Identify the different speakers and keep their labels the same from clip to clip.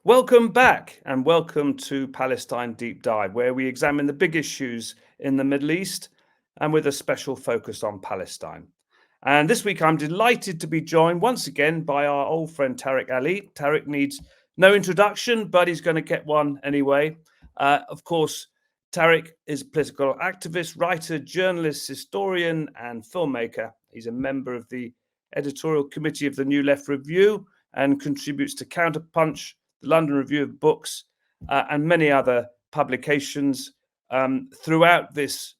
Speaker 1: Welcome back and welcome to Palestine Deep Dive, where we examine the big issues in the Middle East and with a special focus on Palestine. And this week, I'm delighted to be joined once again by our old friend Tariq Ali. Tariq needs no introduction, but he's going to get one anyway. Of course, Tariq is a political activist, writer, journalist, historian, and filmmaker. He's a member of the editorial committee of the New Left Review and contributes to Counterpunch, the London Review of Books, and many other publications. Throughout this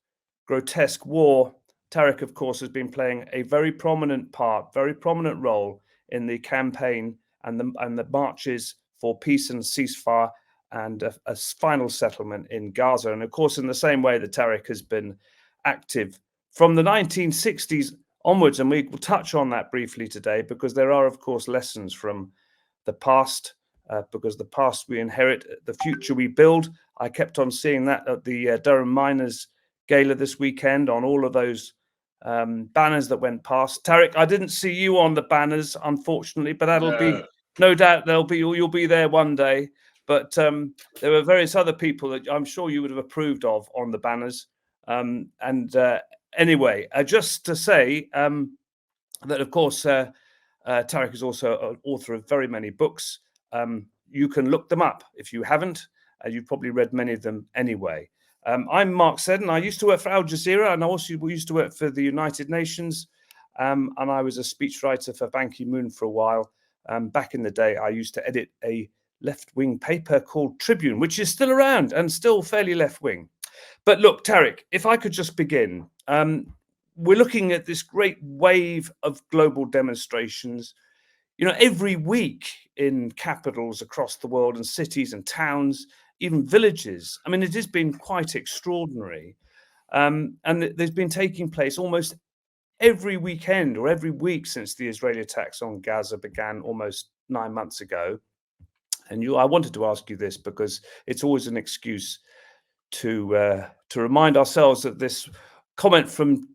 Speaker 1: grotesque war, Tariq, of course, has been playing a very prominent role in the campaign and the marches for peace and ceasefire and a final settlement in Gaza. And of course, in the same way that Tariq has been active from the 1960s onwards, and we will touch on that briefly today because there are, of course, lessons from the past, because the past we inherit, the future we build. I kept on seeing that at the Durham Miners Gala this weekend on all of those banners that went past. Tariq, I didn't see you on the banners, unfortunately, but that'll be no doubt you'll be there one day. But there were various other people that I'm sure you would have approved of on the banners. Anyway, just to say that, of course, Tariq is also an author of very many books. You can look them up if you haven't. You've probably read many of them anyway. I'm Mark Seddon. I used to work for Al Jazeera, and I also used to work for the United Nations. And I was a speechwriter for Ban Ki-moon for a while. Back in the day, I used to edit a left-wing paper called Tribune, which is still around and still fairly left-wing. But look, Tariq, if I could just begin. We're looking at this great wave of global demonstrations, every week in capitals across the world and cities and towns, even villages. I mean, it has been quite extraordinary. And there's been taking place almost every weekend or every week since the Israeli attacks on Gaza began almost 9 months ago. And I wanted to ask you this because it's always an excuse to remind ourselves that this comment from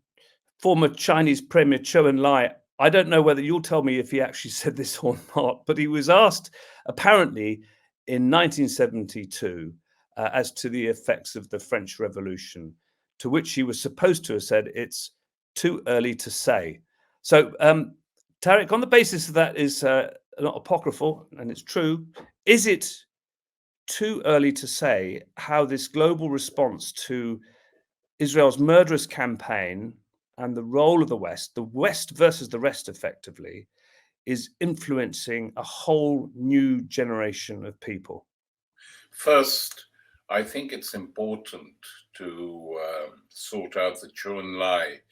Speaker 1: former Chinese Premier Zhou Enlai, I don't know whether you'll tell me if he actually said this or not, but he was asked apparently in 1972 as to the effects of the French Revolution, to which he was supposed to have said it's too early to say. So, Tariq, on the basis of that is not apocryphal and it's true, is it too early to say how this global response to Israel's murderous campaign and the role of the West versus the rest effectively, is influencing a whole new generation of people?
Speaker 2: First, I think it's important to sort out the Zhou Enlai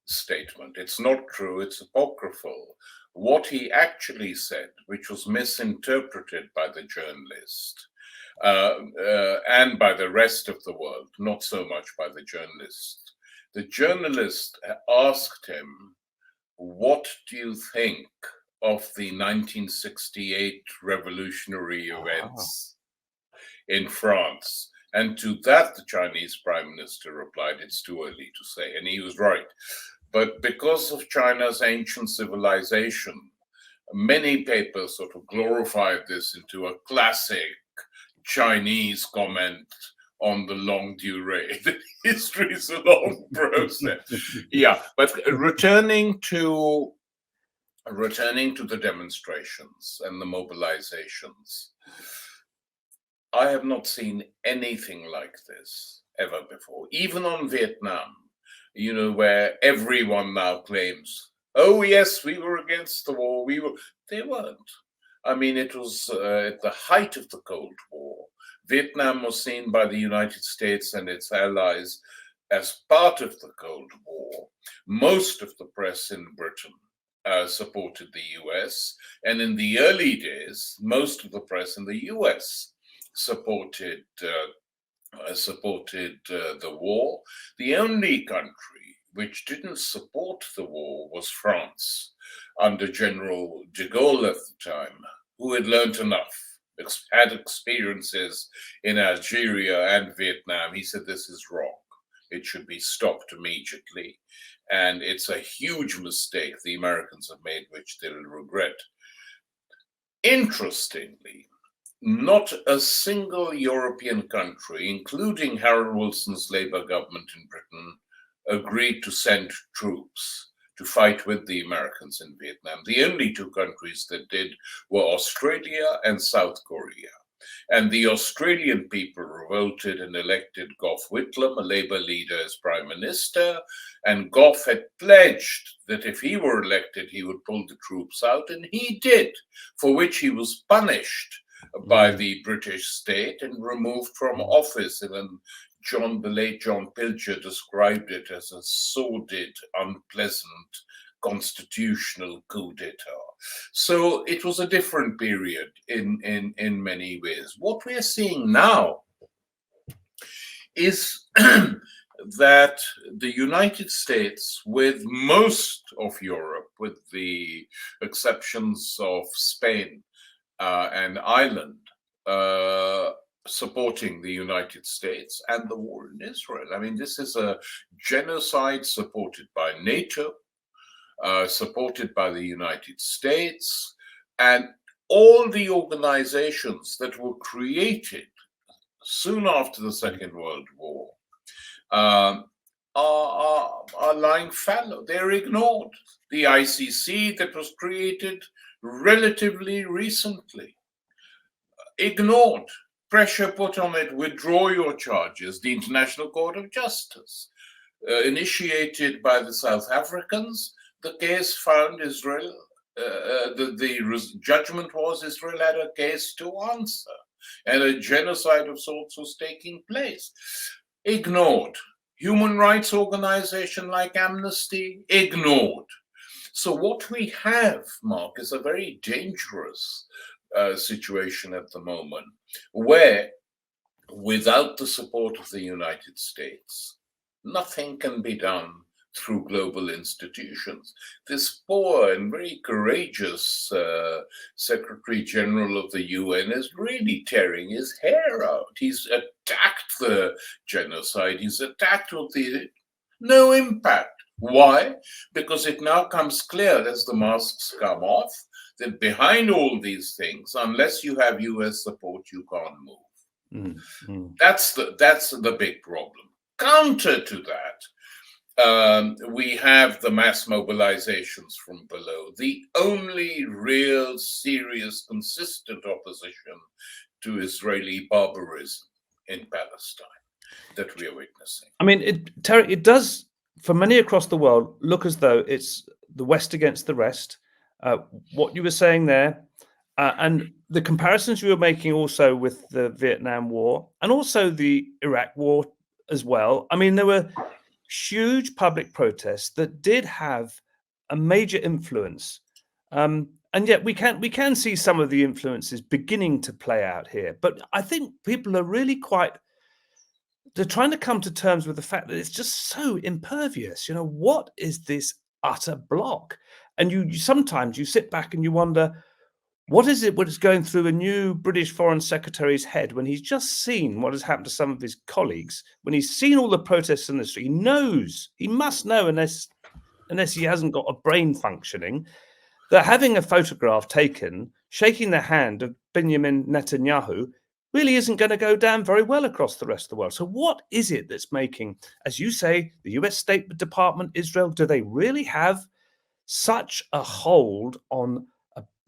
Speaker 2: statement. It's not true, it's apocryphal. What he actually said, which was misinterpreted by the journalist and by the rest of the world, not so much by the journalist. The journalist asked him, "What do you think of the 1968 revolutionary events in France?" And to that, the Chinese prime minister replied, "It's too early to say." And he was right. But because of China's ancient civilization, many papers sort of glorified this into a classic Chinese comment on the longue durée. History is a long process. Yeah, but returning to the demonstrations and the mobilizations, I have not seen anything like this ever before, even on Vietnam, where everyone now claims, "Oh, yes, we were against the war." They weren't. I mean, it was at the height of the Cold War. Vietnam was seen by the United States and its allies as part of the Cold War. Most of the press in Britain supported the US. And in the early days, most of the press in the US supported the war. The only country which didn't support the war was France, under General de Gaulle at the time, who had learned enough, had experiences in Algeria and Vietnam. He said, "This is wrong. It should be stopped immediately. And it's a huge mistake the Americans have made, which they'll regret." Interestingly, not a single European country, including Harold Wilson's Labour government in Britain, agreed to send troops to fight with the Americans in Vietnam. The only two countries that did were Australia and South Korea. And the Australian people revolted and elected Gough Whitlam, a Labour leader, as Prime Minister. And Gough had pledged that if he were elected, he would pull the troops out, and he did, for which he was punished by the British state and removed from office. And then the late John Pilger described it as a sordid, unpleasant constitutional coup d'etat. So it was a different period in many ways. What we're seeing now is that the United States, with most of Europe, with the exceptions of Spain and Ireland, supporting the United States and the war in Israel. I mean, this is a genocide supported by NATO, supported by the United States, and all the organizations that were created soon after the Second World War are lying fallow. They're ignored. The ICC that was created relatively recently, ignored. Pressure put on it, withdraw your charges. The International Court of Justice, initiated by the South Africans, the case found Israel, the judgment was Israel had a case to answer, and a genocide of sorts was taking place. Ignored. Human rights organization like Amnesty, ignored. So what we have, Mark, is a very dangerous situation at the moment, where without the support of the United States, nothing can be done through global institutions. This poor and very courageous Secretary General of the UN is really tearing his hair out. He's attacked the genocide. He's attacked with no impact. Why? Because it now comes clear as the masks come off that behind all these things, unless you have US support, you can't move. That's the big problem. Counter to that, we have the mass mobilizations from below, the only real, serious, consistent opposition to Israeli barbarism in Palestine that we are witnessing.
Speaker 1: I mean, it does, for many across the world, look as though it's the West against the rest. What you were saying there, and the comparisons you were making also with the Vietnam War and also the Iraq War as well. I mean, there were huge public protests that did have a major influence, and yet we can see some of the influences beginning to play out here. But I think people are really they're trying to come to terms with the fact that it's just so impervious. You know, what is this utter block? And you sometimes you sit back and you wonder, what is going through a new British Foreign Secretary's head when he's just seen what has happened to some of his colleagues, when he's seen all the protests in the street? He must know, unless he hasn't got a brain functioning, that having a photograph taken, shaking the hand of Benjamin Netanyahu, really isn't going to go down very well across the rest of the world. So what is it that's making, as you say, the US State Department, Israel, do they really have such a hold on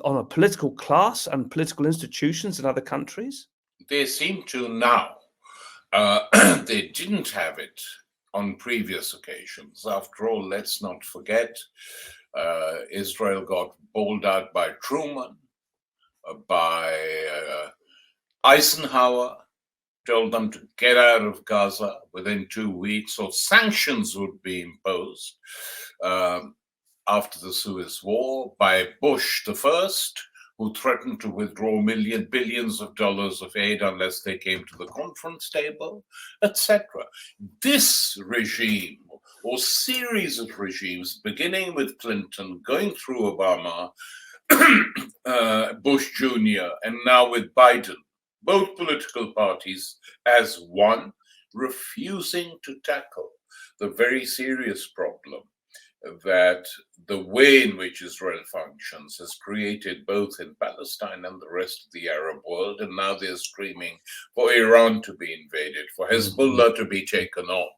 Speaker 1: a political class and political institutions in other countries?
Speaker 2: They seem to now. They didn't have it on previous occasions. After all, let's not forget, Israel got bowled out by Truman, by Eisenhower, told them to get out of Gaza within 2 weeks, or sanctions would be imposed. After the Suez War, by Bush the First, who threatened to withdraw billions of dollars of aid unless they came to the conference table, etc. This regime, or series of regimes, beginning with Clinton, going through Obama, Bush Jr., and now with Biden, both political parties as one, refusing to tackle the very serious problem that the way in which Israel functions has created both in Palestine and the rest of the Arab world, and now they're screaming for Iran to be invaded, for Hezbollah to be taken on.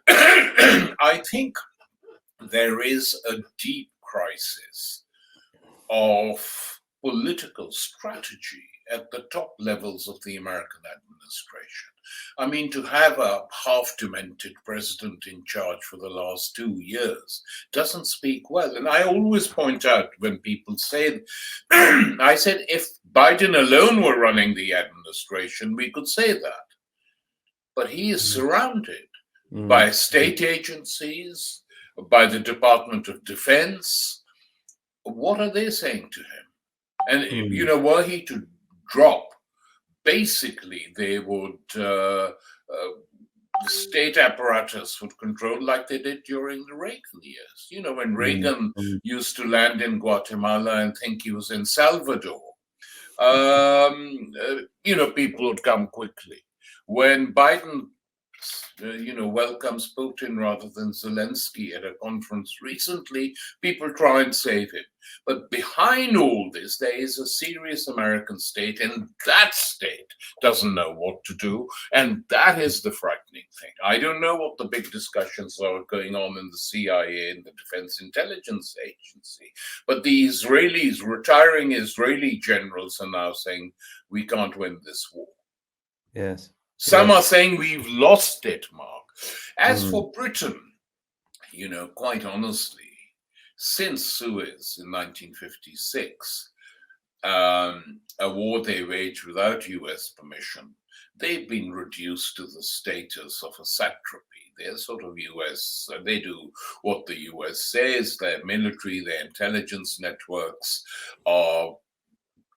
Speaker 2: I think there is a deep crisis of political strategy at the top levels of the American administration. I mean, to have a half-demented president in charge for the last 2 years doesn't speak well. And I always point out when people say, I said, if Biden alone were running the administration, we could say that. But he is surrounded by state agencies, by the Department of Defense. What are they saying to him? And, you know, were he to drop, basically they would, the state apparatus would control like they did during the Reagan years. You know, when Reagan used to land in Guatemala and think he was in Salvador, you know, people would come quickly. When Biden, you know, welcomes Putin rather than Zelensky at a conference recently, people try and save him. But behind all this, there is a serious American state, and that state doesn't know what to do. And that is the frightening thing. I don't know what the big discussions are going on in the CIA and the Defense Intelligence Agency, but the Israelis, retiring Israeli generals, are now saying, we can't win this war.
Speaker 1: Yes.
Speaker 2: Some are saying we've lost it, Mark. As for Britain, you know, quite honestly, since Suez in 1956, a war they waged without US permission, they've been reduced to the status of a satrapy. They're sort of US, they do what the US says, their military, their intelligence networks are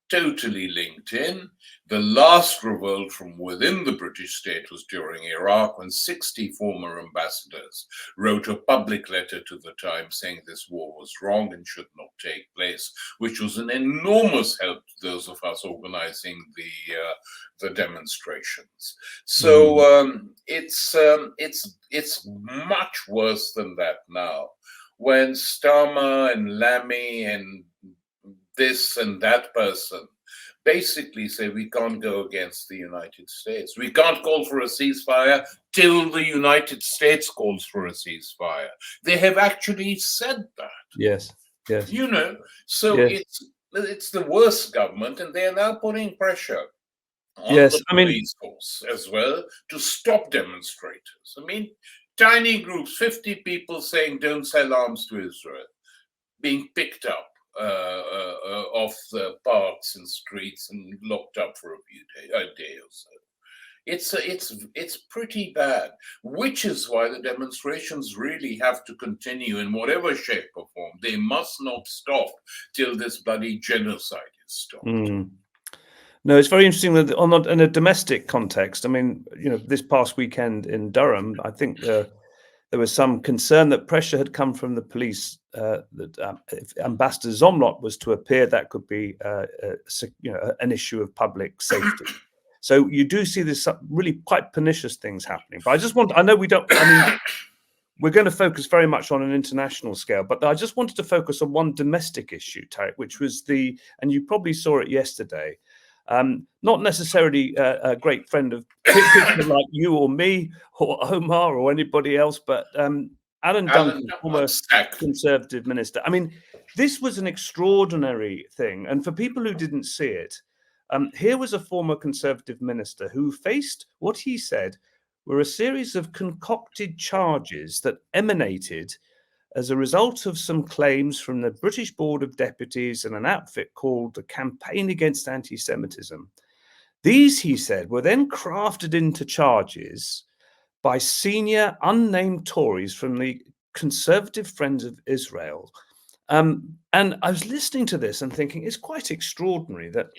Speaker 2: totally linked in. The last revolt from within the British state was during Iraq, when 60 former ambassadors wrote a public letter to the Times saying this war was wrong and should not take place, which was an enormous help to those of us organizing the demonstrations. So it's much worse than that now. When Starmer and Lammy and this and that person basically say we can't go against the United States. We can't call for a ceasefire till the United States calls for a ceasefire. They have actually said that.
Speaker 1: Yes, yes.
Speaker 2: You know, so it's the worst government, and they are now putting pressure on the police force as well to stop demonstrators. I mean, tiny groups, 50 people saying don't sell arms to Israel, being picked up off the parks and streets and locked up for a day or so. It's pretty bad, which is why the demonstrations really have to continue in whatever shape or form. They must not stop till this bloody genocide is stopped.
Speaker 1: No, it's very interesting that in a domestic context, I mean, you know, this past weekend in Durham, I think there was some concern that pressure had come from the police that if Ambassador Zomlot was to appear, that could be you know, an issue of public safety. So you do see this really quite pernicious things happening. But I just want, I know we don't, I mean, we're going to focus very much on an international scale, but I just wanted to focus on one domestic issue, Tariq, which was and you probably saw it yesterday, not necessarily a great friend of people like you or me or Omar or anybody else, but Alan Duncan, former Conservative minister. I mean, this was an extraordinary thing. And for people who didn't see it, here was a former Conservative minister who faced what he said were a series of concocted charges that emanated as a result of some claims from the British Board of Deputies and an outfit called the Campaign Against Anti-Semitism. These, he said, were then crafted into charges by senior unnamed Tories from the Conservative Friends of Israel. And I was listening to this and thinking it's quite extraordinary that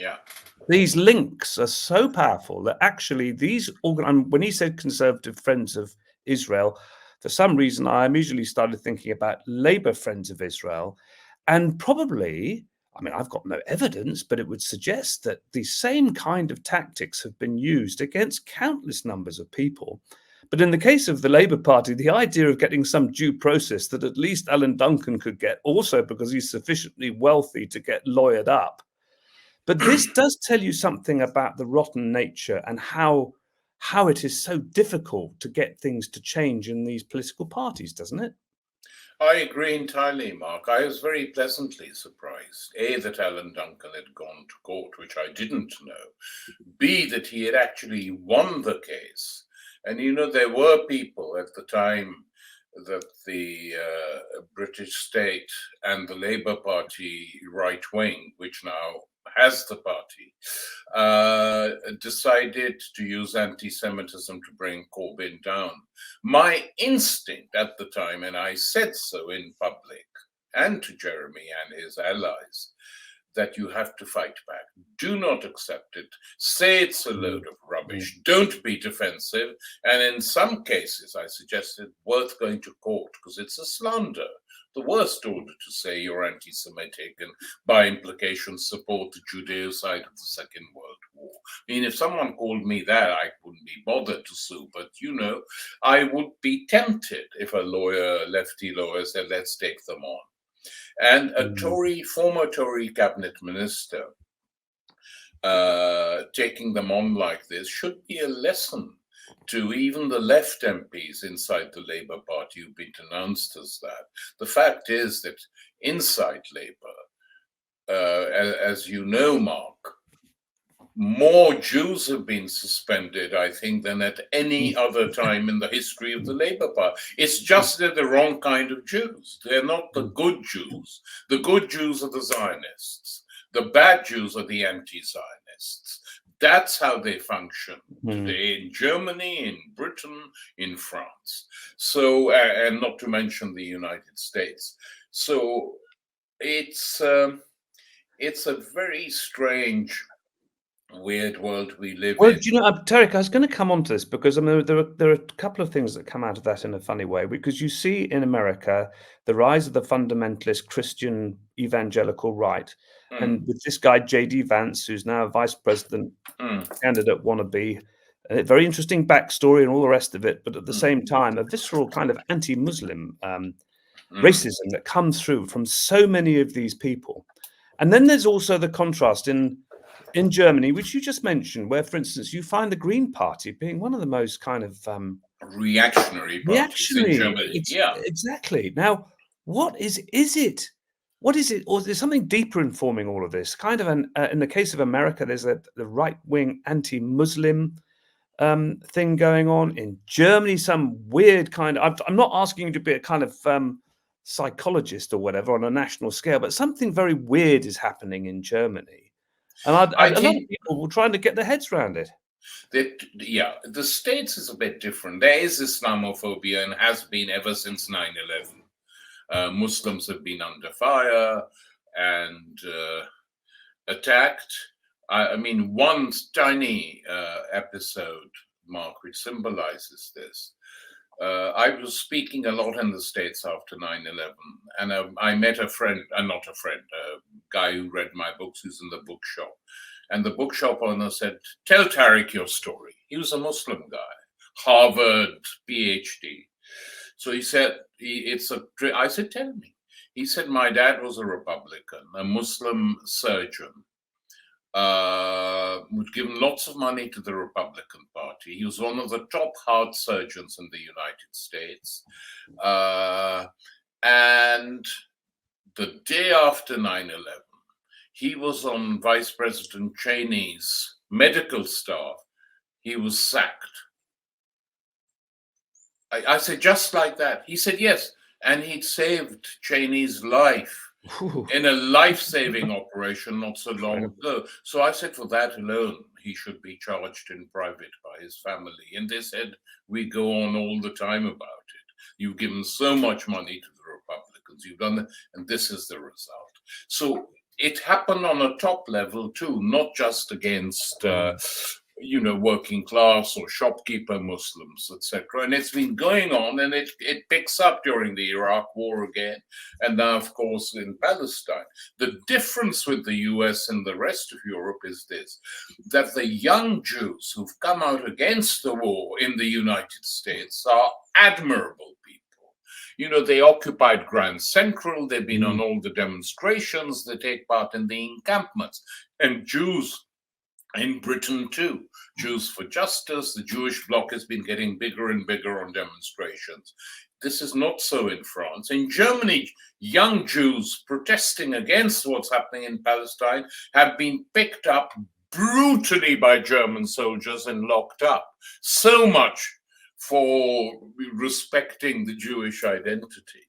Speaker 1: these links are so powerful that actually these, when he said Conservative Friends of Israel, for some reason I immediately started thinking about Labour Friends of Israel, and probably, I mean, I've got no evidence, but it would suggest that the same kind of tactics have been used against countless numbers of people. But in the case of the Labour Party, the idea of getting some due process that at least Alan Duncan could get, also because he's sufficiently wealthy to get lawyered up. But this does tell you something about the rotten nature and how it is so difficult to get things to change in these political parties, doesn't it?
Speaker 2: I agree entirely, Mark. I was very pleasantly surprised, A, that Alan Duncan had gone to court, which I didn't know, B, that he had actually won the case. And, you know, there were people at the time that the British state and the Labour Party right wing, which now has the party, decided to use anti-Semitism to bring Corbyn down. My instinct at the time, and I said so in public and to Jeremy and his allies, that you have to fight back. Do not accept it. Say it's a load of rubbish. Don't be defensive. And in some cases, I suggested worth going to court because it's a slander. The worst order to say you're anti-Semitic and by implication support the Judeo-side of the Second World War. I mean, if someone called me that, I wouldn't be bothered to sue. But, you know, I would be tempted if a lefty lawyer said, let's take them on. And a former Tory cabinet minister taking them on like this should be a lesson to even the left MPs inside the Labour Party who've been denounced as that. The fact is that inside Labour, as you know, Mark, more Jews have been suspended, I think, than at any other time in the history of the Labour Party. It's just they're the wrong kind of Jews. They're not the good Jews. The good Jews are the Zionists. The bad Jews are the anti-Zionists. That's how they function today in Germany, in Britain, in France. So, and not to mention the United States. So it's a very strange, weird world we live in.
Speaker 1: Well, do you know, Tariq, I was going to come on to this because I mean, there are a couple of things that come out of that in a funny way, because you see in America the rise of the fundamentalist Christian evangelical right. And with this guy, J.D. Vance, who's now a vice president candidate wannabe, a very interesting backstory and all the rest of it, but at the same time, a visceral kind of anti-Muslim racism that comes through from so many of these people. And then there's also the contrast in Germany, which you just mentioned, where, for instance, you find the Green Party being one of the most kind of
Speaker 2: reactionary parties in Germany. Yeah,
Speaker 1: exactly. Now, what is it? What is it? Or there's something deeper informing all of this. Kind of in the case of America, there's the right-wing anti-Muslim thing going on. In Germany, some weird kind of. I'm not asking you to be a kind of psychologist or whatever on a national scale, but something very weird is happening in Germany. And a lot of people were trying to get their heads around it.
Speaker 2: The States is a bit different. There is Islamophobia and has been ever since 9/11. Muslims have been under fire and attacked. I mean, one tiny episode, Mark, which symbolizes this. I was speaking a lot in the States after 9/11, and I met a friend, a guy who read my books, who's in the bookshop. And the bookshop owner said, tell Tariq your story. He was a Muslim guy, Harvard, PhD. So he said, I said, tell me. He said, my dad was a Republican, a Muslim surgeon. Would give lots of money to the Republican Party. He was one of the top heart surgeons in the United States. And the day after 9/11, he was on Vice President Cheney's medical staff. He was sacked. I said, just like that? He said, yes. And he'd saved Cheney's life in a life-saving operation not so long ago. So I said, for that alone, he should be charged in private by his family. And they said, we go on all the time about it. You've given so much money to the Republicans. You've done that, and this is the result. So it happened on a top level too, not just against working class or shopkeeper Muslims, etc. And it's been going on, and it picks up during the Iraq War again, and now, of course, in Palestine. The difference with the US and the rest of Europe is this, that the young Jews who've come out against the war in the United States are admirable people. They occupied Grand Central, they've been on all the demonstrations, they take part in the encampments. And Jews in Britain too, Jews for Justice, the Jewish bloc has been getting bigger and bigger on demonstrations. This is not so in France. In Germany, young Jews protesting against what's happening in Palestine have been picked up brutally by German soldiers and locked up. So much for respecting the Jewish identity.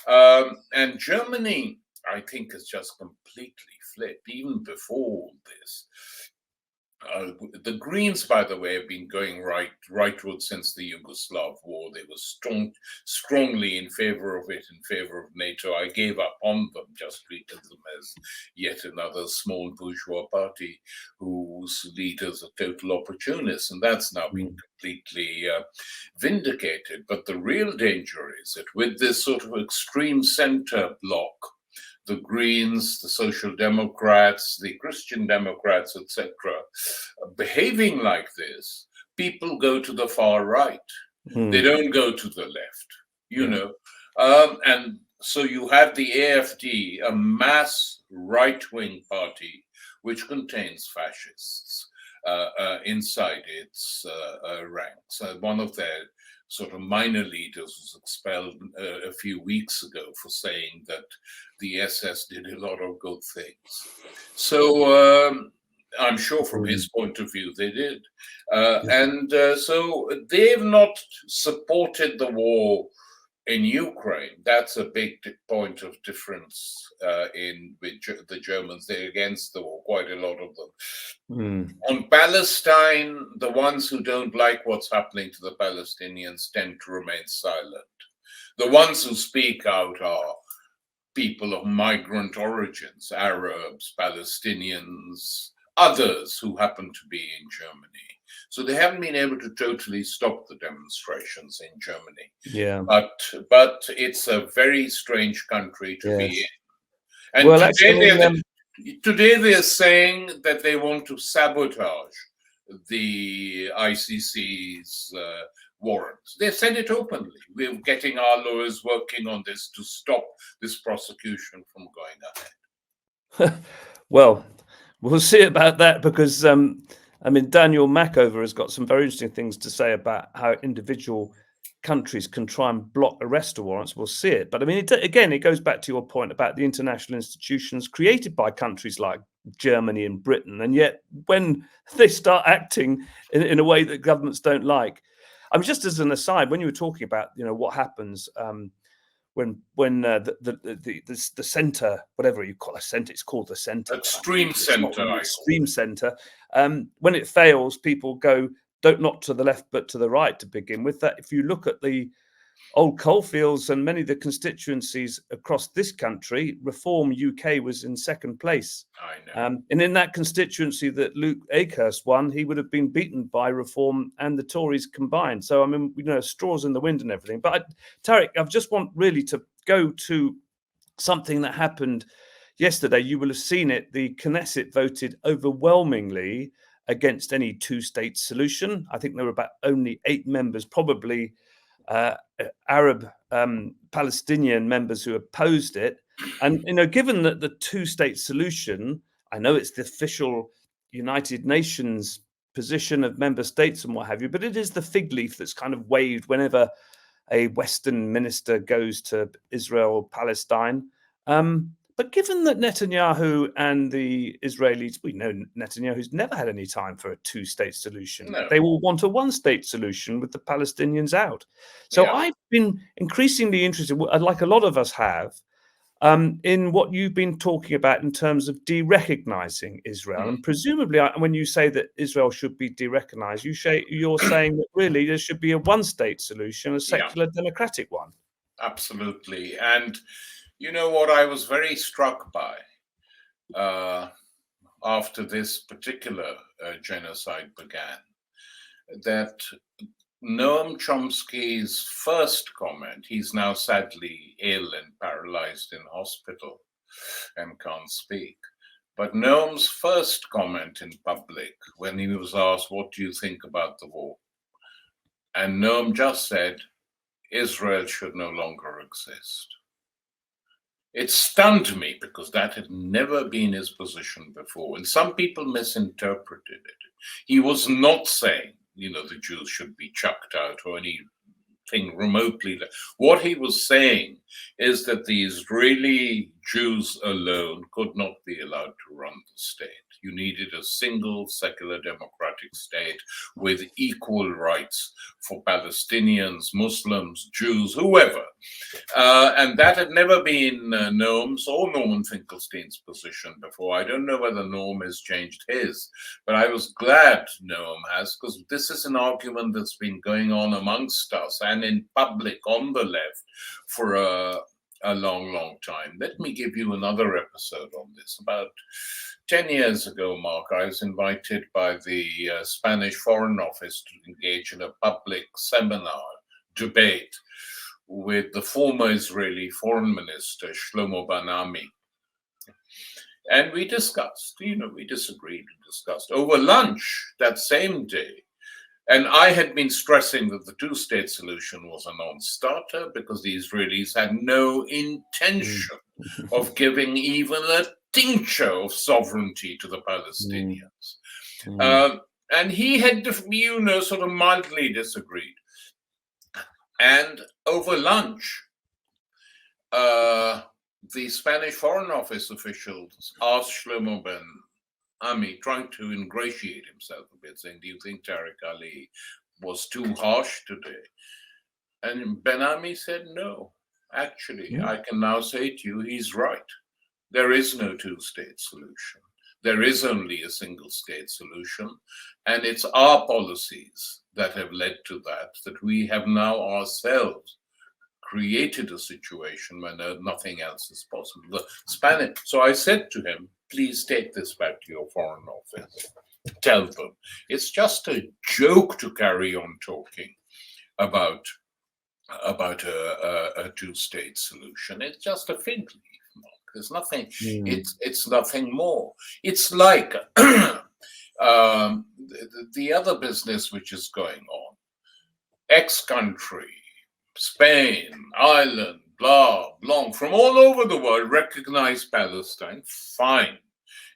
Speaker 2: And Germany, I think, has just completely flipped, even before this. The Greens, by the way, have been going rightward since the Yugoslav war. They were strongly in favor of it, in favor of NATO. I gave up on them, just treated them as yet another small bourgeois party whose leaders are total opportunists, and that's now been completely vindicated. But the real danger is that with this sort of extreme center bloc, the Greens, the Social Democrats, the Christian Democrats, etc., behaving like this, people go to the far right. They don't go to the left, and so you have the AfD, a mass right-wing party, which contains fascists inside its ranks. One of their sort of minor leaders was expelled a few weeks ago for saying that the SS did a lot of good things. So I'm sure from his point of view they did. So they've not supported the war in Ukraine. That's a big point of difference with the Germans. They're against the war, quite a lot of them. On Palestine, the ones who don't like what's happening to the Palestinians tend to remain silent. The ones who speak out are people of migrant origins, Arabs, Palestinians, others who happen to be in Germany. So they haven't been able to totally stop the demonstrations in Germany.
Speaker 1: Yeah.
Speaker 2: But it's a very strange country to be in. And
Speaker 1: well,
Speaker 2: today they're saying that they want to sabotage the ICC's warrants. They've said it openly. We're getting our lawyers working on this to stop this prosecution from going ahead.
Speaker 1: Well, we'll see about that because, Daniel Mackover has got some very interesting things to say about how individual countries can try and block arrest warrants. We'll see it. But again, it goes back to your point about the international institutions created by countries like Germany and Britain. And yet when they start acting in a way that governments don't like, just as an aside, when you were talking about, what happens when the center, whatever you call a center, it's called the center.
Speaker 2: Extreme center.
Speaker 1: Extreme center. When it fails, people go, not to the left, but to the right to begin with. That if you look at the old coalfields and many of the constituencies across this country, Reform UK was in second place.
Speaker 2: I know.
Speaker 1: And in that constituency that Luke Akehurst won, he would have been beaten by Reform and the Tories combined. So, straws in the wind and everything. But Tariq, I just want really to go to something that happened yesterday. You will have seen it. The Knesset voted overwhelmingly against any two-state solution. I think there were about only 8 members, probably Arab Palestinian members, who opposed it. And given that the two-state solution, I know it's the official United Nations position of member states and what have you, but it is the fig leaf that's kind of waved whenever a Western minister goes to Israel, Palestine. But given that Netanyahu and the Israelis, we know Netanyahu's never had any time for a two-state solution.
Speaker 2: No.
Speaker 1: They will want a one-state solution with the Palestinians out. So I've been increasingly interested, like a lot of us have, in what you've been talking about in terms of de-recognizing Israel. And presumably, when you say that Israel should be de-recognized, you're saying that really there should be a one-state solution, a secular democratic one.
Speaker 2: Absolutely. And you know what I was very struck by? after this particular genocide began, that Noam Chomsky's first comment, he's now sadly ill and paralyzed in hospital and can't speak, but Noam's first comment in public when he was asked, what do you think about the war? And Noam just said, Israel should no longer exist. It stunned me because that had never been his position before. And some people misinterpreted it. He was not saying, the Jews should be chucked out or anything remotely. What he was saying is that the Israeli Jews alone could not be allowed to run the state. You needed a single secular democratic state with equal rights for Palestinians, Muslims, Jews, whoever. And that had never been Noam's or Norman Finkelstein's position before. I don't know whether Noam has changed his, but I was glad Noam has, because this is an argument that's been going on amongst us and in public on the left for a long, long time. Let me give you another episode on this. About 10 years ago, Mark, I was invited by the Spanish Foreign Office to engage in a public seminar debate with the former Israeli Foreign Minister, Shlomo Ben-Ami. And we discussed, we disagreed and discussed over lunch that same day. And I had been stressing that the two-state solution was a non-starter because the Israelis had no intention of giving even a tincture of sovereignty to the Palestinians. And he had, sort of mildly disagreed. And over lunch, the Spanish Foreign Office officials asked Shlomo Ben-Ami, trying to ingratiate himself a bit, saying, do you think Tariq Ali was too harsh today? And Ben-Ami said, no, actually, I can now say to you, he's right. There is no two-state solution. There is only a single-state solution. And it's our policies that have led to that we have now ourselves created a situation where nothing else is possible. So I said to him, please take this back to your Foreign Office. Tell them it's just a joke to carry on talking about a two-state solution. It's just a fig leaf. There's nothing. It's nothing more. It's like the other business which is going on. X country, Spain, Ireland, blah, blah, from all over the world recognize Palestine. Fine,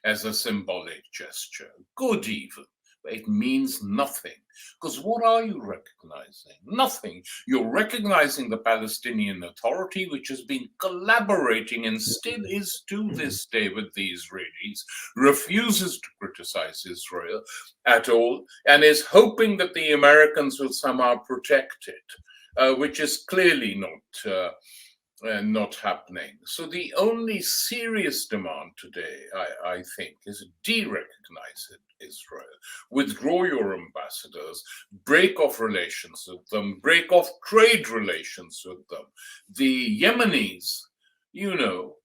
Speaker 2: as a symbolic gesture. Good even. But it means nothing. Because what are you recognizing? Nothing. You're recognizing the Palestinian Authority, which has been collaborating and still is to this day with the Israelis, refuses to criticize Israel at all, and is hoping that the Americans will somehow protect it, which is clearly not happening. So the only serious demand today, I think, is de-recognize Israel, withdraw your ambassadors, break off relations with them, break off trade relations with them. The Yemenis,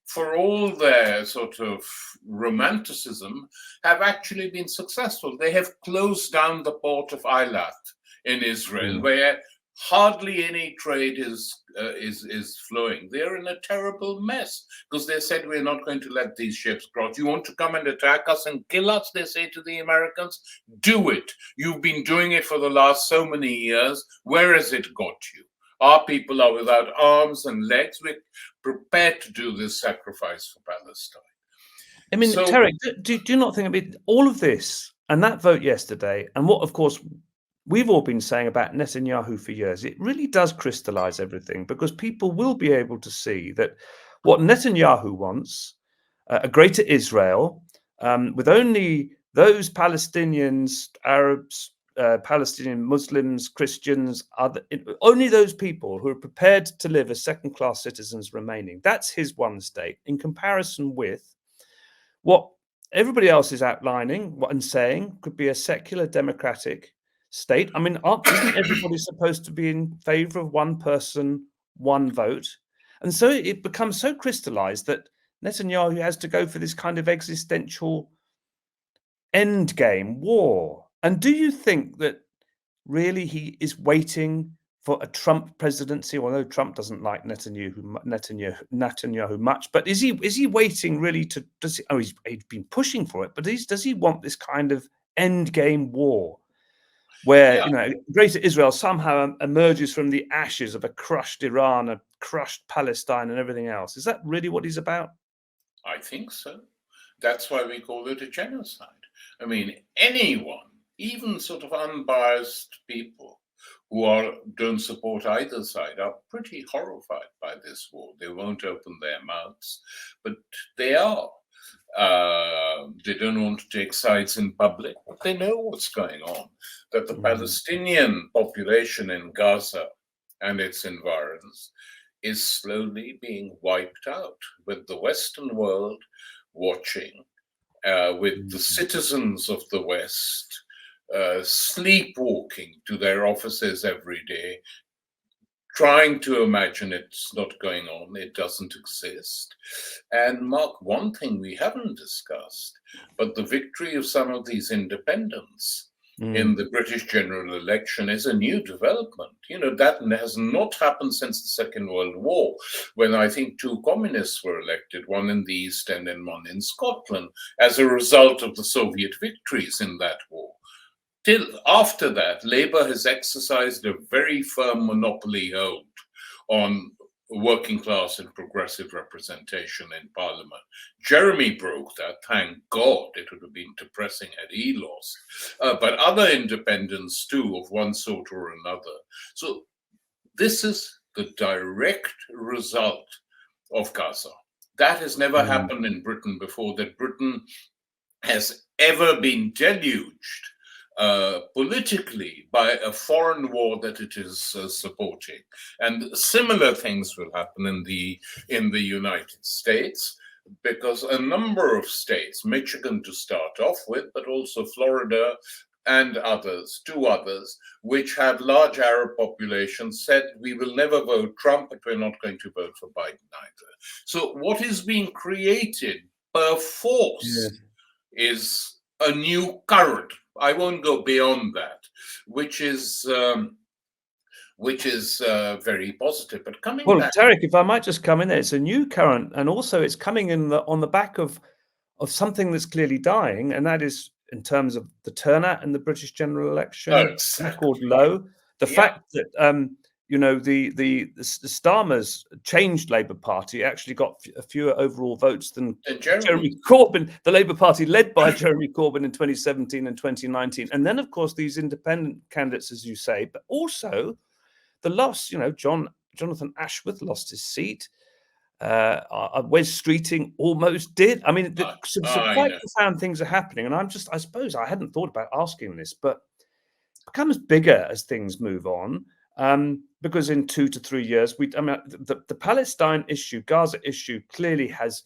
Speaker 2: for all their sort of romanticism, have actually been successful. They have closed down the port of Eilat in Israel, where hardly any trade is flowing. They're in a terrible mess because they said, we're not going to let these ships cross. You want to come and attack us and kill us, they say to the Americans? Do it. You've been doing it for the last so many years. Where has it got you? Our people are without arms and legs. We're prepared to do this sacrifice for Palestine.
Speaker 1: I mean, so, Tariq, do you not think, all of this and that vote yesterday, and what, of course, we've all been saying about Netanyahu for years, it really does crystallize everything, because people will be able to see that what Netanyahu wants, a greater Israel, with only those Palestinians, Arabs, Palestinian Muslims, Christians, only those people who are prepared to live as second-class citizens remaining. That's his one state, in comparison with what everybody else is outlining and saying could be a secular democratic state. I mean, isn't everybody supposed to be in favor of one person, one vote? And so it becomes so crystallized that Netanyahu has to go for this kind of existential endgame war. And do you think that really he is waiting for a Trump presidency? Although Trump doesn't like Netanyahu much, but is he waiting really to? He's been pushing for it, but does he want this kind of endgame war, where Greater Israel somehow emerges from the ashes of a crushed Iran, a crushed Palestine, and everything else? Is that really what he's about?
Speaker 2: I think so. That's why we call it a genocide. I mean, anyone, even sort of unbiased people who don't support either side, are pretty horrified by this war. They won't open their mouths, but they are. They don't want to take sides in public, but they know what's going on. That the Palestinian population in Gaza and its environs is slowly being wiped out, with the Western world watching, with the citizens of the West sleepwalking to their offices every day, trying to imagine it's not going on, it doesn't exist. And Mark, one thing we haven't discussed, but the victory of some of these independents in the British general election is a new development. You know, that has not happened since the Second World War, when I think 2 communists were elected, one in the East and then one in Scotland, as a result of the Soviet victories in that war. Till after that, Labour has exercised a very firm monopoly hold on working class and progressive representation in Parliament. Jeremy broke that, thank God. It would have been depressing had he lost. But other independents too, of one sort or another. So this is the direct result of Gaza. That has never happened in Britain before, that Britain has ever been deluged politically by a foreign war that it is supporting. And similar things will happen in the United States, because a number of states, Michigan to start off with, but also Florida and others, 2 others, which have large Arab populations, said we will never vote Trump, but we're not going to vote for Biden either. So what is being created per force is a new current. I won't go beyond that, which is very positive. But coming back,
Speaker 1: Tariq, if I might just come in there, it's a new current, and also it's coming on the back of something that's clearly dying, and that is in terms of the turnout in the British general election, record low. The fact that the Starmer's changed Labour Party actually got fewer overall votes than Jeremy Corbyn, the Labour Party led by Jeremy Corbyn in 2017 and 2019. And then, of course, these independent candidates, as you say, but also the loss. Jonathan Ashworth lost his seat. Wes Streeting almost did. I mean, some quite profound things are happening. And I suppose I hadn't thought about asking this, but it becomes bigger as things move on. Because in 2 to 3 years, the Palestine issue, Gaza issue, clearly has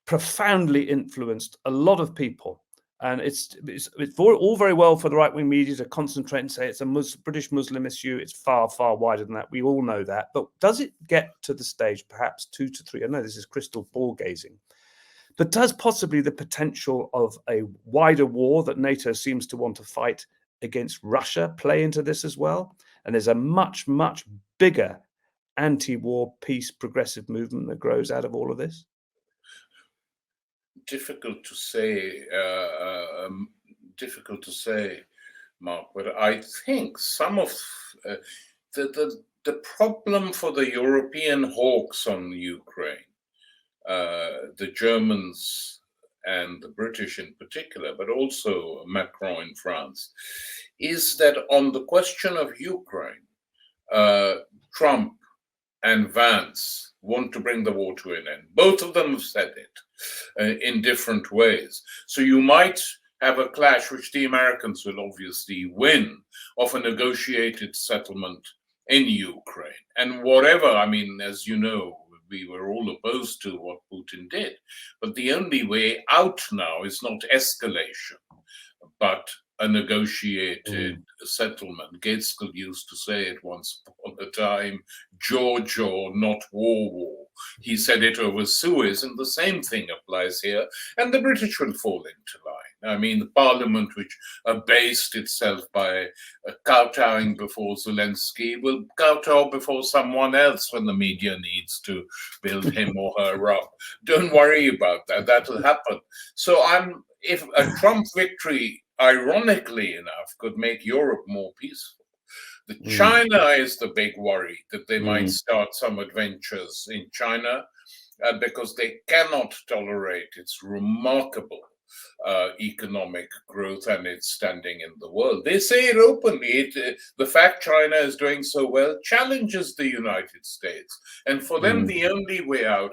Speaker 1: profoundly influenced a lot of people, and it's all very well for the right-wing media to concentrate and say it's a British Muslim issue. It's far, far wider than that. We all know that, but does it get to the stage, perhaps 2 to 3? I know this is crystal ball gazing, but does possibly the potential of a wider war that NATO seems to want to fight against Russia play into this as well? And there's a much, much bigger anti-war peace progressive movement that grows out of all of this?
Speaker 2: Difficult to say, Mark, but I think some of the problem for the European hawks on Ukraine, the Germans and the British in particular, but also Macron in France, is that on the question of Ukraine, Trump and Vance want to bring the war to an end. Both of them have said it in different ways. So you might have a clash, which the Americans will obviously win, of a negotiated settlement in Ukraine. And whatever, I mean, as you know, we were all opposed to what Putin did. But the only way out now is not escalation, but a negotiated settlement. Gaitskell used to say it once upon a time, George or not war. He said it over Suez, and the same thing applies here, and the British will fall into line. I mean, the parliament, which abased itself by kowtowing before Zelensky, will kowtow before someone else when the media needs to build him or her up. Don't worry about that. That'll happen. So if a Trump victory, ironically enough, could make Europe more peaceful. China is the big worry, that they might start some adventures in China because they cannot tolerate its remarkable economic growth and its standing in the world. They say it openly. The fact China is doing so well challenges the United States. And for them, the only way out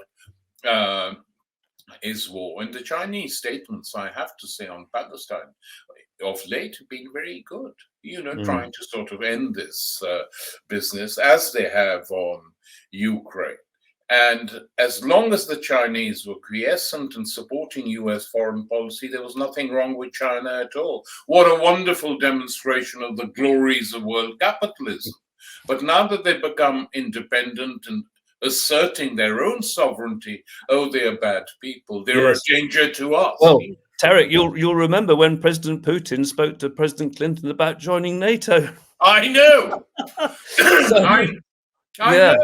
Speaker 2: is war. And the Chinese statements, I have to say, on Palestine of late have been very good, trying to sort of end this business as they have on Ukraine. And as long as the Chinese were quiescent and supporting US foreign policy, there was nothing wrong with China at all. What a wonderful demonstration of the glories of world capitalism. But now that they've become independent and asserting their own sovereignty, they are bad people. They're a danger to us.
Speaker 1: Well, Tariq, you'll remember when President Putin spoke to President Clinton about joining NATO.
Speaker 2: I know. I know.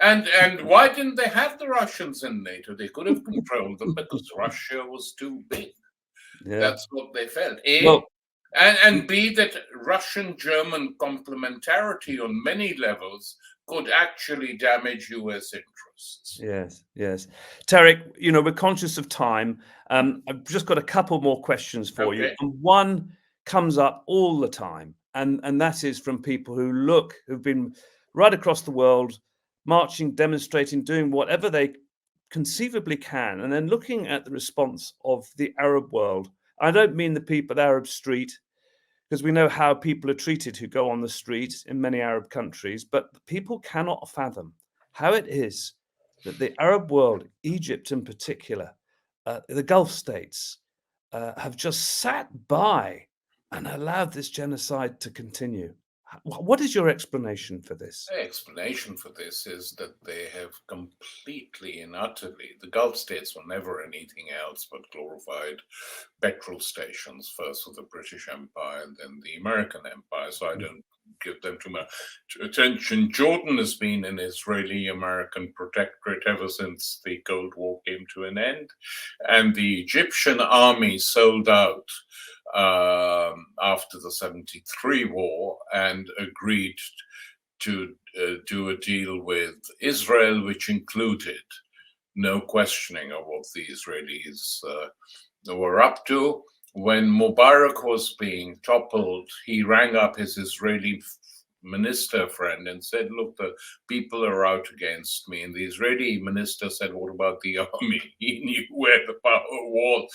Speaker 2: And why didn't they have the Russians in NATO? They could have controlled them because Russia was too big. Yeah. That's what they felt. And B, that Russian-German complementarity on many levels could actually damage US interests.
Speaker 1: Yes. Tariq, we're conscious of time. I've just got a couple more questions for you. And one comes up all the time, and that is from people who've been right across the world, marching, demonstrating, doing whatever they conceivably can, and then looking at the response of the Arab world. I don't mean the people at the Arab street, because we know how people are treated who go on the street in many Arab countries, but people cannot fathom how it is that the Arab world, Egypt in particular, the Gulf states, have just sat by and allowed this genocide to continue. What is your explanation for this?
Speaker 2: The explanation for this is that they have completely and utterly, the Gulf states were never anything else but glorified petrol stations, first with the British Empire and then the American Empire, so I don't give them too much attention. Jordan has been an Israeli-American protectorate ever since the Cold War came to an end, and the Egyptian army sold out after the 73 war and agreed to do a deal with Israel, which included no questioning of what the Israelis were up to. When Mubarak was being toppled, he rang up his Israeli minister friend and said, look, the people are out against me. And the Israeli minister said, what about the army? He knew where the power was.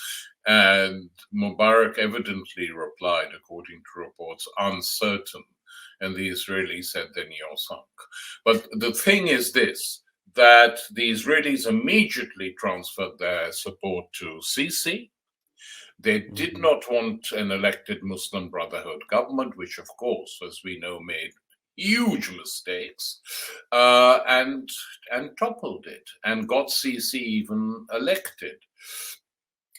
Speaker 2: And Mubarak evidently replied, according to reports, uncertain. And the Israelis said, then you're sunk. But the thing is this, that the Israelis immediately transferred their support to Sisi. They did not want an elected Muslim Brotherhood government, which, of course, as we know, made huge mistakes, and toppled it and got Sisi even elected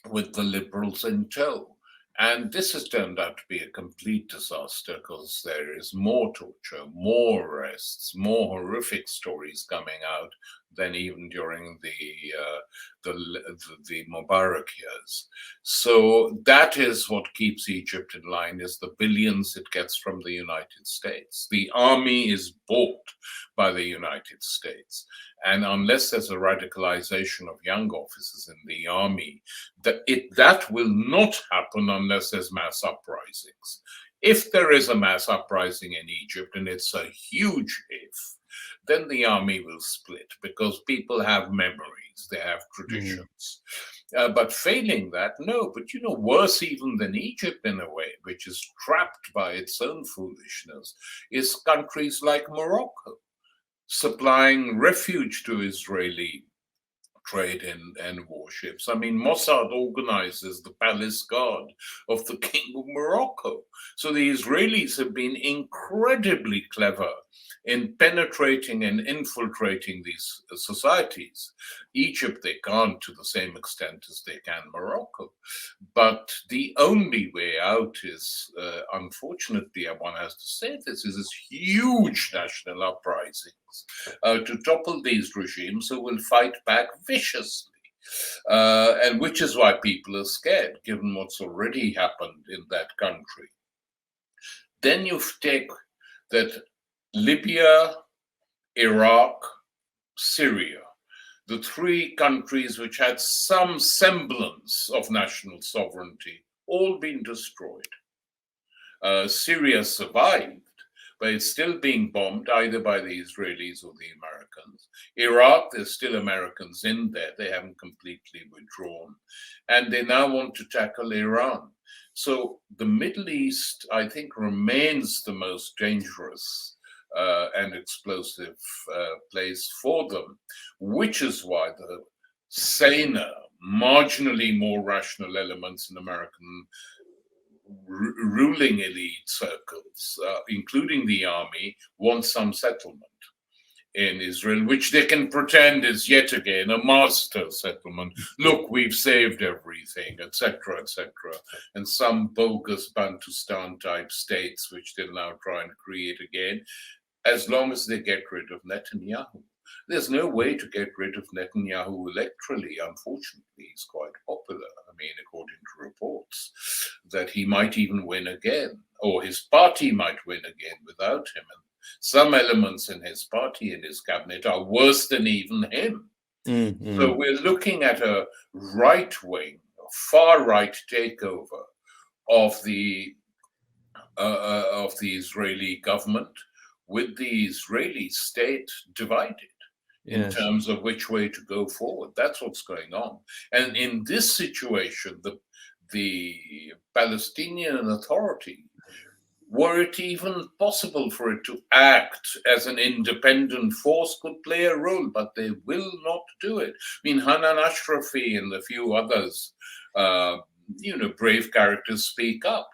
Speaker 2: with the liberals in tow. And this has turned out to be a complete disaster because there is more torture, more arrests, more horrific stories coming out than even during the Mubarak years. So that is what keeps Egypt in line, is the billions it gets from the United States. The army is bought by the United States. And unless there's a radicalization of young officers in the army, that will not happen unless there's mass uprisings. If there is a mass uprising in Egypt, and it's a huge if, then the army will split because people have memories, they have traditions. But failing that, no. But worse even than Egypt in a way, which is trapped by its own foolishness, is countries like Morocco, supplying refuge to Israeli trade and warships. I mean, Mossad organizes the palace guard of the King of Morocco. So the Israelis have been incredibly clever in penetrating and infiltrating these societies. Egypt, they can't to the same extent as they can Morocco. But the only way out is, unfortunately, one has to say this, is huge national uprisings to topple these regimes who will fight back viciously. And which is why people are scared, given what's already happened in that country. Then you take that Libya, Iraq, Syria, the three countries which had some semblance of national sovereignty, all been destroyed. Syria survived, but it's still being bombed either by the Israelis or the Americans. Iraq, there's still Americans in there. They haven't completely withdrawn. And they now want to tackle Iran. So the Middle East, I think, remains the most dangerous and explosive place for them, which is why the saner, marginally more rational elements in American ruling elite circles, including the army, want some settlement in Israel, which they can pretend is yet again a master settlement. Look, we've saved everything, etc., etc. And some bogus Bantustan type states, which they'll now try and create again, as long as they get rid of Netanyahu. There's no way to get rid of Netanyahu electorally. Unfortunately, he's quite popular. I mean, according to reports, that he might even win again, or his party might win again without him. And some elements in his party and his cabinet are worse than even him. Mm-hmm. So we're looking at a right-wing, far-right takeover of the Israeli government, with the Israeli state divided in terms of which way to go forward. That's what's going on. And in this situation, the Palestinian Authority, were it even possible for it to act as an independent force, could play a role, but they will not do it. I mean, Hanan Ashrafi and a few others, brave characters speak up.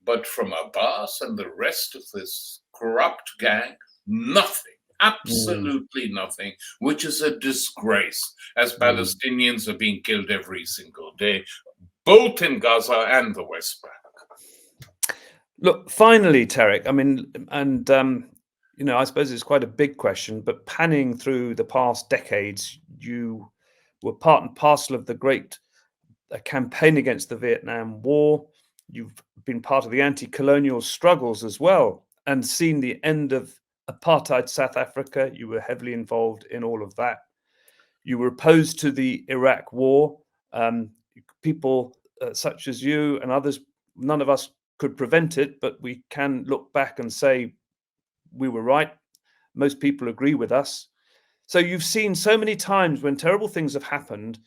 Speaker 2: But from Abbas and the rest of this corrupt gang, nothing, absolutely nothing, which is a disgrace, as Palestinians are being killed every single day, both in Gaza and the West Bank.
Speaker 1: Look, finally, Tariq, I mean, and, I suppose it's quite a big question, but panning through the past decades, you were part and parcel of the great campaign against the Vietnam War. You've been part of the anti-colonial struggles as well, and seen the end of apartheid South Africa. You were heavily involved in all of that. You were opposed to the Iraq war. People such as you and others, none of us could prevent it, but we can look back and say we were right. Most people agree with us. So you've seen so many times when terrible things have happened,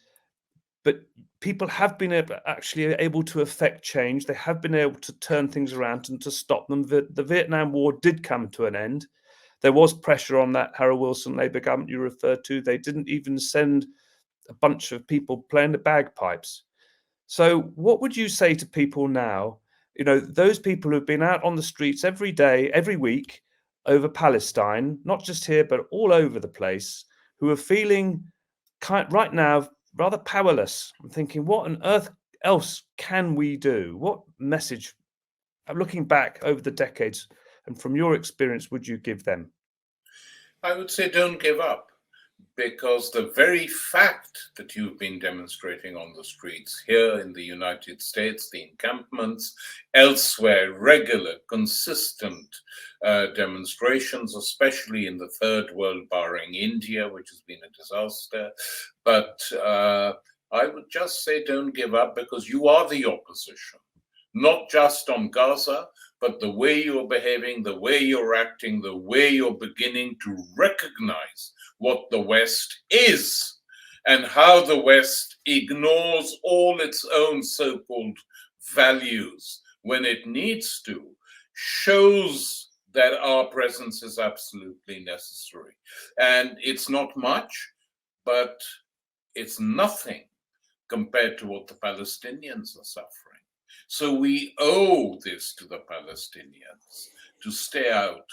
Speaker 1: but people have been actually able to affect change. They have been able to turn things around and to stop them. The Vietnam War did come to an end. There was pressure on that Harold Wilson Labour government you referred to. They didn't even send a bunch of people playing the bagpipes. So what would you say to people now, those people who've been out on the streets every day, every week over Palestine, not just here, but all over the place, who are feeling right now rather powerless? I'm thinking, what on earth else can we do? What message, looking back over the decades and from your experience, would you give them?
Speaker 2: I would say don't give up, because the very fact that you've been demonstrating on the streets here in the United States, the encampments, elsewhere, regular, consistent demonstrations, especially in the third world, barring India, which has been a disaster. But I would just say don't give up, because you are the opposition, not just on Gaza, but the way you're behaving, the way you're acting, the way you're beginning to recognize what the West is and how the West ignores all its own so-called values when it needs to, shows that our presence is absolutely necessary. And it's not much, but it's nothing compared to what the Palestinians are suffering. So we owe this to the Palestinians to stay out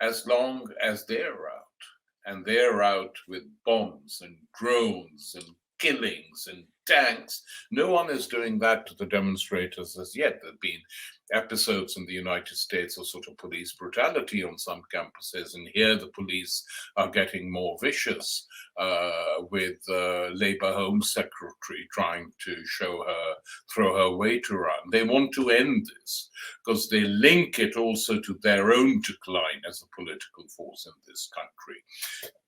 Speaker 2: as long as they're out. And they're out with bombs and drones and killings and tanks. No one is doing that to the demonstrators as yet. There have been episodes in the United States of sort of police brutality on some campuses, and here the police are getting more vicious, with Labour Home Secretary trying to throw her weight around. They want to end this because they link it also to their own decline as a political force in this country.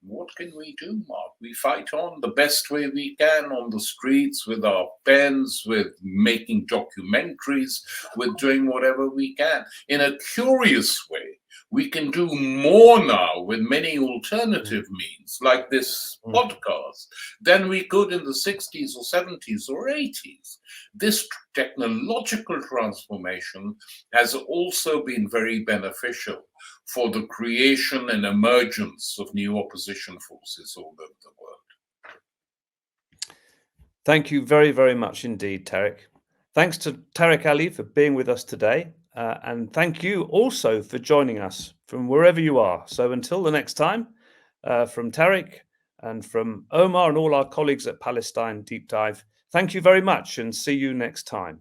Speaker 2: What can we do, Mark? We fight on the best way we can on the streets with our pens, with making documentaries, with doing whatever we can. In a curious way, we can do more now with many alternative means, like this podcast, than we could in the 60s or 70s or 80s. This technological transformation has also been very beneficial for the creation and emergence of new opposition forces all over the world.
Speaker 1: Thank you very, very much indeed, Tariq. Thanks to Tariq Ali for being with us today. And thank you also for joining us from wherever you are. So until the next time, from Tariq and from Omar and all our colleagues at Palestine Deep Dive, thank you very much and see you next time.